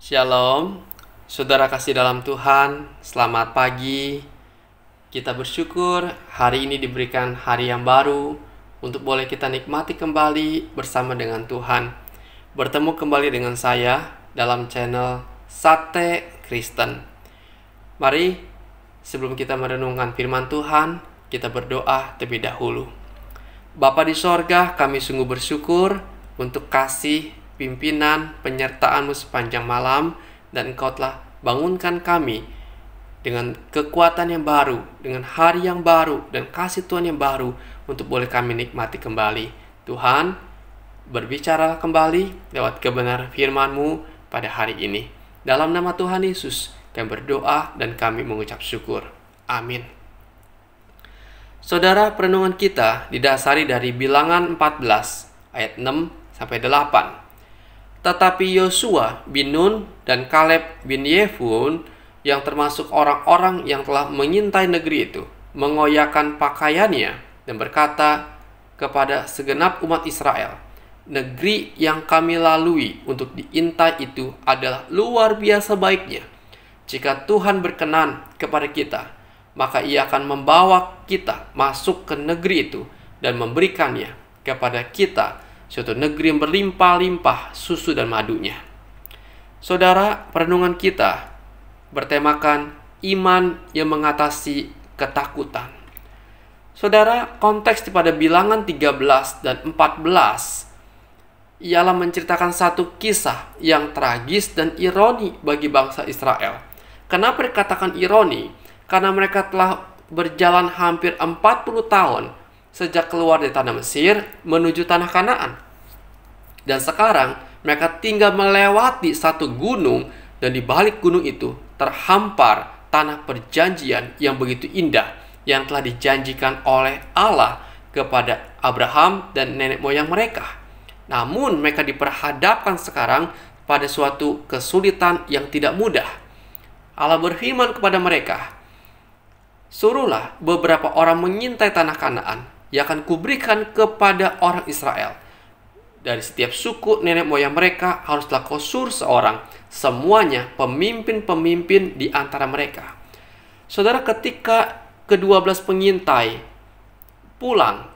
Shalom, saudara kasih dalam Tuhan, selamat pagi. Kita bersyukur hari ini diberikan hari yang baru untuk boleh kita nikmati kembali bersama dengan Tuhan. Bertemu kembali dengan saya dalam channel Sate Kristen. Mari, sebelum kita merenungkan firman Tuhan, kita berdoa terlebih dahulu. Bapa di sorga, kami sungguh bersyukur untuk kasih pimpinan penyertaan-Mu sepanjang malam, dan Engkau telah bangunkan kami dengan kekuatan yang baru, dengan hari yang baru, dan kasih Tuhan yang baru untuk boleh kami nikmati kembali. Tuhan, berbicara kembali lewat kebenaran firman-Mu pada hari ini. Dalam nama Tuhan Yesus, kami berdoa dan kami mengucap syukur. Amin. Saudara, perenungan kita didasari dari Bilangan 14 ayat 6 sampai 8. Tetapi Yosua bin Nun dan Kaleb bin Yefun, yang termasuk orang-orang yang telah mengintai negeri itu, mengoyakkan pakaiannya dan berkata kepada segenap umat Israel, "Negeri yang kami lalui untuk diintai itu adalah luar biasa baiknya. Jika Tuhan berkenan kepada kita, maka Ia akan membawa kita masuk ke negeri itu dan memberikannya kepada kita, suatu negeri yang berlimpah-limpah susu dan madunya." Saudara, perenungan kita bertemakan iman yang mengatasi ketakutan. Saudara, konteks pada Bilangan 13 dan 14 ialah menceritakan satu kisah yang tragis dan ironi bagi bangsa Israel. Kenapa dikatakan ironi? Karena mereka telah berjalan hampir 40 tahun sejak keluar dari tanah Mesir menuju tanah Kanaan. Dan sekarang mereka tinggal melewati satu gunung, dan di balik gunung itu terhampar tanah perjanjian yang begitu indah yang telah dijanjikan oleh Allah kepada Abraham dan nenek moyang mereka. Namun mereka diperhadapkan sekarang pada suatu kesulitan yang tidak mudah. Allah berfirman kepada mereka, "Suruhlah beberapa orang mengintai tanah Kanaan yang akan kuberikan kepada orang Israel. Dari setiap suku nenek moyang mereka haruslah kau suruh seorang, semuanya pemimpin-pemimpin di antara mereka." Saudara, ketika ke-12 pengintai pulang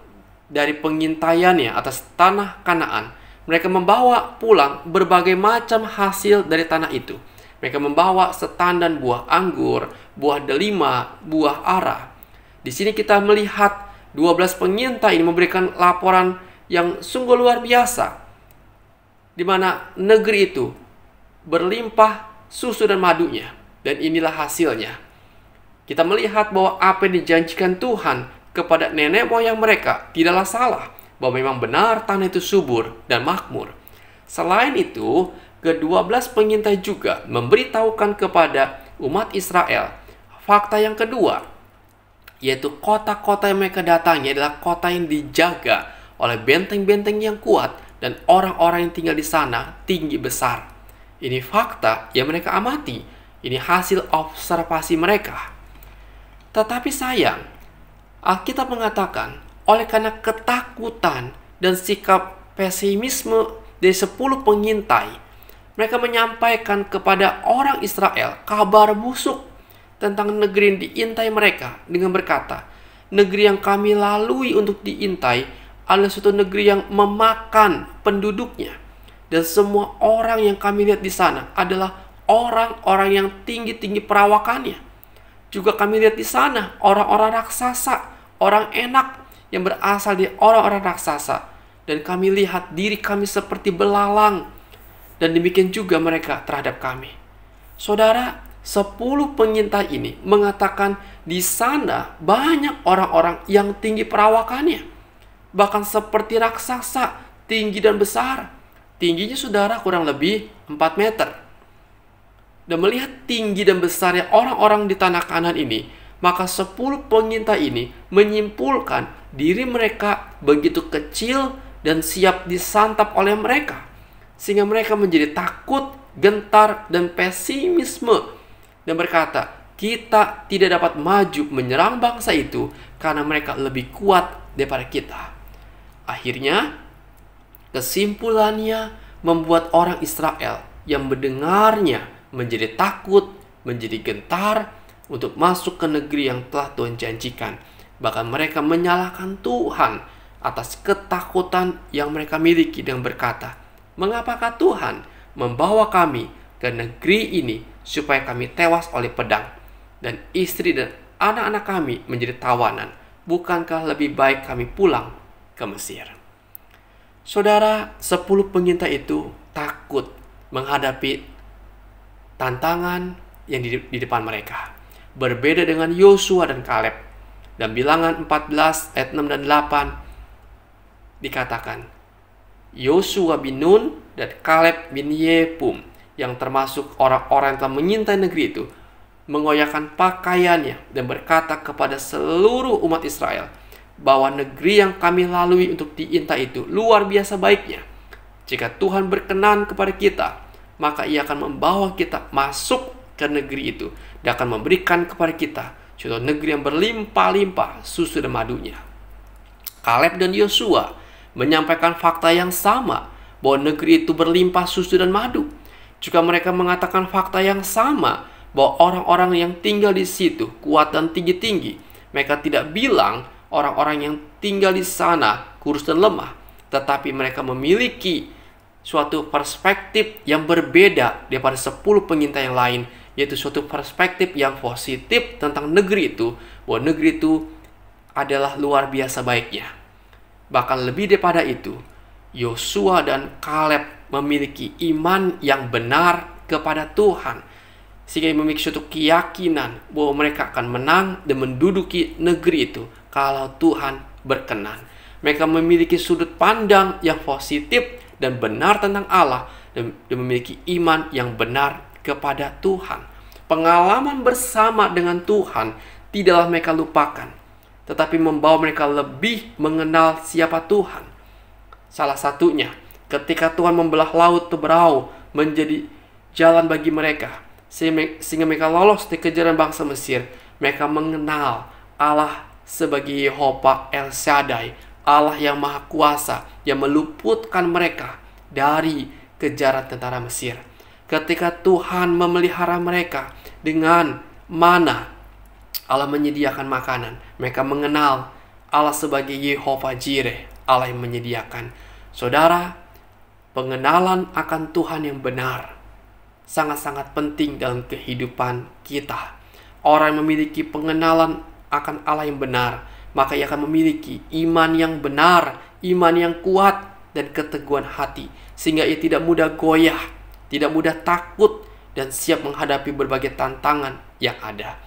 dari pengintaiannya atas tanah Kanaan, mereka membawa pulang berbagai macam hasil dari tanah itu. Mereka membawa setandan buah anggur, buah delima, buah ara. Di sini kita melihat 12 pengintai ini memberikan laporan yang sungguh luar biasa, di mana negeri itu berlimpah susu dan madunya. Dan inilah hasilnya. Kita melihat bahwa apa yang dijanjikan Tuhan kepada nenek moyang mereka tidaklah salah, bahwa memang benar tanah itu subur dan makmur. Selain itu, ke-12 pengintai juga memberitahukan kepada umat Israel fakta yang kedua, yaitu kota-kota yang mereka datangi adalah kota yang dijaga oleh benteng-benteng yang kuat, dan orang-orang yang tinggal di sana tinggi besar. Ini fakta yang mereka amati. Ini hasil observasi mereka. Tetapi sayang, Alkitab mengatakan, oleh karena ketakutan dan sikap pesimisme dari 10 pengintai, mereka menyampaikan kepada orang Israel kabar busuk tentang negeri yang diintai mereka dengan berkata, "Negeri yang kami lalui untuk diintai adalah suatu negeri yang memakan penduduknya. Dan semua orang yang kami lihat di sana adalah orang-orang yang tinggi-tinggi perawakannya. Juga kami lihat di sana orang-orang raksasa, orang enak yang berasal dari orang-orang raksasa. Dan kami lihat diri kami seperti belalang. Dan demikian juga mereka terhadap kami." Saudara, 10 pengintai ini mengatakan di sana banyak orang-orang yang tinggi perawakannya. Bahkan seperti raksasa, tinggi dan besar. Tingginya saudara kurang lebih 4 meter. Dan melihat tinggi dan besarnya orang-orang di tanah Kanaan ini, maka 10 pengintai ini menyimpulkan diri mereka begitu kecil dan siap disantap oleh mereka. Sehingga mereka menjadi takut, gentar, dan pesimisme. Dan berkata, "Kita tidak dapat maju menyerang bangsa itu karena mereka lebih kuat daripada kita." Akhirnya, kesimpulannya membuat orang Israel yang mendengarnya menjadi takut, menjadi gentar untuk masuk ke negeri yang telah Tuhan janjikan. Bahkan mereka menyalahkan Tuhan atas ketakutan yang mereka miliki dengan berkata, "Mengapakah Tuhan membawa kami ke negeri ini supaya kami tewas oleh pedang, dan istri dan anak-anak kami menjadi tawanan? Bukankah lebih baik kami pulang ke Mesir?" Saudara, 10 pengintai itu takut menghadapi tantangan yang di depan mereka. Berbeda dengan Yosua dan Kaleb. Dan Bilangan 14 ayat 6 dan 8 dikatakan, Yosua bin Nun dan Kaleb bin Yefune, yang termasuk orang-orang yang telah menyintai negeri itu, mengoyakkan pakaiannya dan berkata kepada seluruh umat Israel bahwa negeri yang kami lalui untuk diintai itu luar biasa baiknya. Jika Tuhan berkenan kepada kita, maka Ia akan membawa kita masuk ke negeri itu dan akan memberikan kepada kita suatu negeri yang berlimpah-limpah susu dan madunya. Kaleb dan Yosua menyampaikan fakta yang sama, bahwa negeri itu berlimpah susu dan madu. Juga mereka mengatakan fakta yang sama, bahwa orang-orang yang tinggal di situ kuat dan tinggi-tinggi. Mereka tidak bilang orang-orang yang tinggal di sana kurus dan lemah, tetapi mereka memiliki suatu perspektif yang berbeda daripada 10 pengintai yang lain, yaitu suatu perspektif yang positif tentang negeri itu, bahwa negeri itu adalah luar biasa baiknya. Bahkan lebih daripada itu, Yosua dan Kaleb memiliki iman yang benar kepada Tuhan, sehingga memiliki suatu keyakinan bahwa mereka akan menang dan menduduki negeri itu kalau Tuhan berkenan. Mereka memiliki sudut pandang yang positif dan benar tentang Allah, dan memiliki iman yang benar kepada Tuhan. Pengalaman bersama dengan Tuhan tidaklah mereka lupakan, tetapi membawa mereka lebih mengenal siapa Tuhan. Salah satunya ketika Tuhan membelah laut Teberau menjadi jalan bagi mereka, sehingga mereka lolos dari kejaran bangsa Mesir. Mereka mengenal Allah sebagai Yehova El Shaddai, Allah yang Maha Kuasa, yang meluputkan mereka dari kejaran tentara Mesir. Ketika Tuhan memelihara mereka dengan mana, Allah menyediakan makanan, mereka mengenal Allah sebagai Yehova Jireh, Allah yang menyediakan. Saudara, pengenalan akan Tuhan yang benar sangat-sangat penting dalam kehidupan kita. Orang yang memiliki pengenalan akan Allah yang benar, maka ia akan memiliki iman yang benar, iman yang kuat, dan keteguhan hati, sehingga ia tidak mudah goyah, tidak mudah takut, dan siap menghadapi berbagai tantangan yang ada.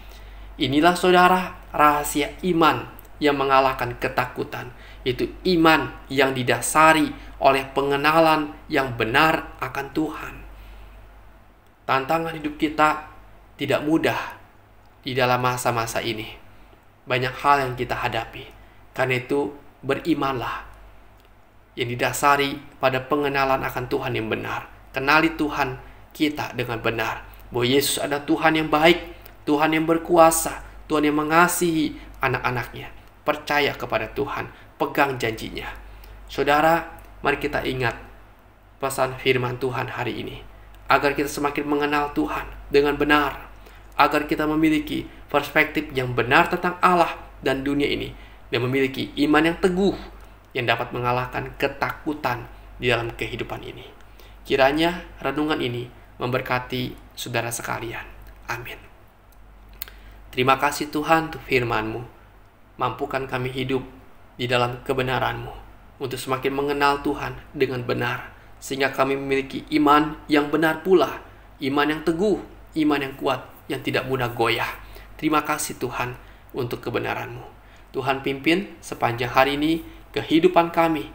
Inilah saudara rahasia iman yang mengalahkan ketakutan, yaitu iman yang didasari oleh pengenalan yang benar akan Tuhan. Tantangan hidup kita tidak mudah di dalam masa-masa ini. Banyak hal yang kita hadapi. Karena itu berimanlah yang didasari pada pengenalan akan Tuhan yang benar. Kenali Tuhan kita dengan benar, bahwa Yesus adalah Tuhan yang baik, Tuhan yang berkuasa, Tuhan yang mengasihi anak-anaknya. Percaya kepada Tuhan, pegang janjinya. Saudara, mari kita ingat pesan firman Tuhan hari ini, agar kita semakin mengenal Tuhan dengan benar, agar kita memiliki perspektif yang benar tentang Allah dan dunia ini, dan memiliki iman yang teguh yang dapat mengalahkan ketakutan di dalam kehidupan ini. Kiranya renungan ini memberkati saudara sekalian. Amin. Terima kasih Tuhan untuk firman-Mu. Mampukan kami hidup di dalam kebenaran-Mu, untuk semakin mengenal Tuhan dengan benar, sehingga kami memiliki iman yang benar pula, iman yang teguh, iman yang kuat, yang tidak mudah goyah. Terima kasih Tuhan untuk kebenaran-Mu. Tuhan pimpin sepanjang hari ini kehidupan kami,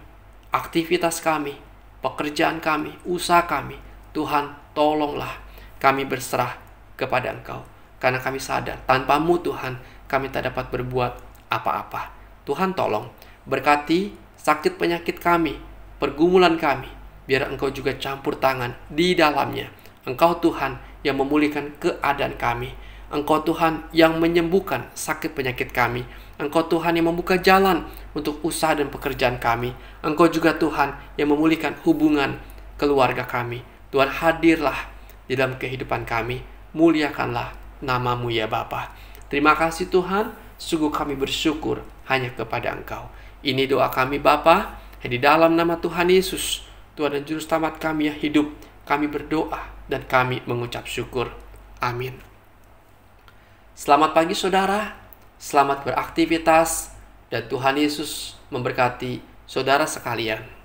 aktivitas kami, pekerjaan kami, usaha kami. Tuhan, tolonglah kami berserah kepada Engkau, karena kami sadar tanpa-Mu Tuhan, kami tak dapat berbuat apa-apa. Tuhan tolong berkati sakit penyakit kami, pergumulan kami, biar Engkau juga campur tangan di dalamnya. Engkau Tuhan yang memulihkan keadaan kami. Engkau Tuhan yang menyembuhkan sakit penyakit kami. Engkau Tuhan yang membuka jalan untuk usaha dan pekerjaan kami. Engkau juga Tuhan yang memulihkan hubungan keluarga kami. Tuhan, hadirlah di dalam kehidupan kami. Muliakanlah nama-Mu ya Bapa. Terima kasih Tuhan, sungguh kami bersyukur hanya kepada Engkau. Ini doa kami Bapa, di dalam nama Tuhan Yesus, Tuhan dan Juru Selamat kami yang hidup, kami berdoa dan kami mengucap syukur. Amin. Selamat pagi saudara, selamat beraktivitas, dan Tuhan Yesus memberkati saudara sekalian.